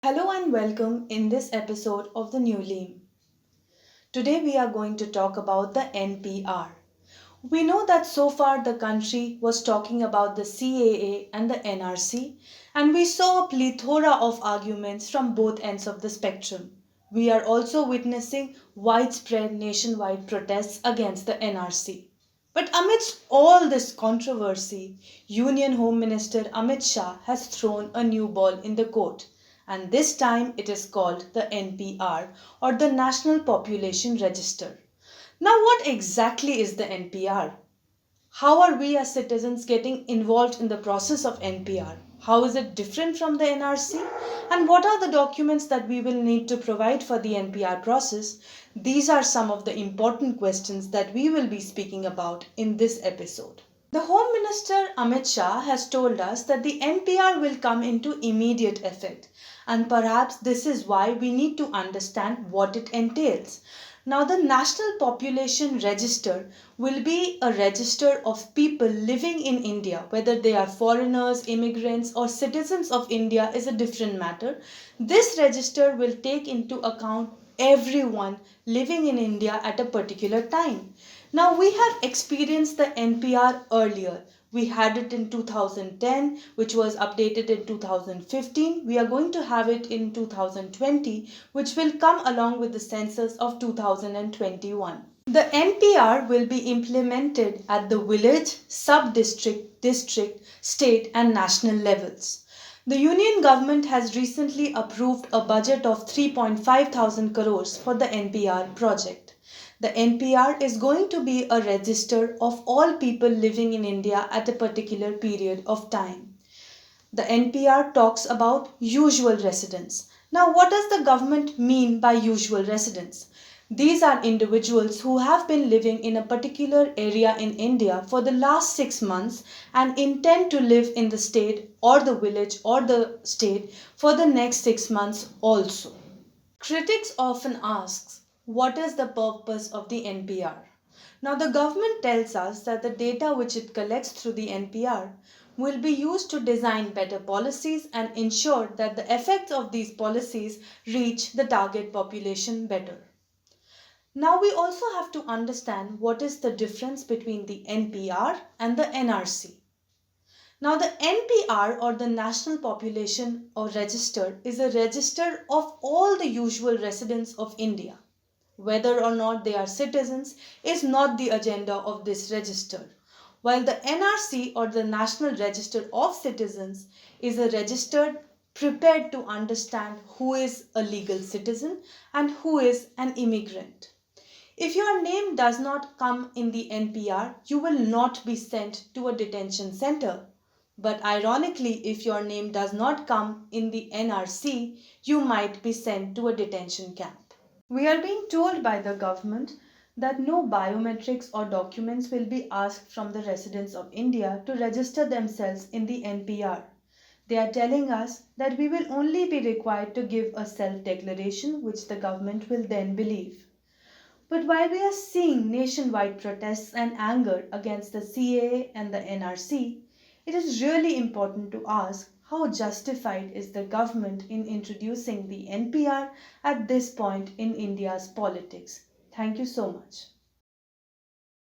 Hello and welcome in this episode of the New Leam. Today we are going to talk about the NPR. We know that so far the country was talking about the CAA and the NRC, and we saw a plethora of arguments from both ends of the spectrum. We are also witnessing widespread nationwide protests against the NRC. But amidst all this controversy, Union Home Minister Amit Shah has thrown a new ball in the court, and this time it is called the NPR, or the National Population Register. Now, what exactly is the NPR? How are we as citizens getting involved in the process of NPR? How is it different from the NRC? And what are the documents that we will need to provide for the NPR process? These are some of the important questions that we will be speaking about in this episode. The Home Minister Amit Shah has told us that the NPR will come into immediate effect, and perhaps this is why we need to understand what it entails. Now, the National Population Register will be a register of people living in India, whether they are foreigners, immigrants, or citizens of India is a different matter. This register will take into account everyone living in India at a particular time. Now, we have experienced the NPR earlier. We had it in 2010, which was updated in 2015. We are going to have it in 2020, which will come along with the census of 2021. The NPR will be implemented at the village, sub-district, district, state and national levels. The union government has recently approved a budget of 3.5 thousand crores for the NPR project. The NPR is going to be a register of all people living in India at a particular period of time. The NPR talks about usual residents. Now, what does the government mean by usual residents? These are individuals who have been living in a particular area in India for the last 6 months and intend to live in the state or the village or the state for the next 6 months also. Critics often ask, what is the purpose of the NPR? Now, the government tells us that the data which it collects through the NPR will be used to design better policies and ensure that the effects of these policies reach the target population better. Now, we also have to understand what is the difference between the NPR and the NRC. Now, the NPR, or the National Population or Register, is a register of all the usual residents of India. Whether or not they are citizens is not the agenda of this register, while the NRC, or the National Register of Citizens, is a register prepared to understand who is a legal citizen and who is an immigrant. If your name does not come in the NPR, you will not be sent to a detention center. But ironically, if your name does not come in the NRC, you might be sent to a detention camp. We are being told by the government that no biometrics or documents will be asked from the residents of India to register themselves in the NPR. They are telling us that we will only be required to give a self-declaration which the government will then believe. But while we are seeing nationwide protests and anger against the CAA and the NRC, it is really important to ask how justified is the government in introducing the NPR at this point in India's politics. Thank you so much.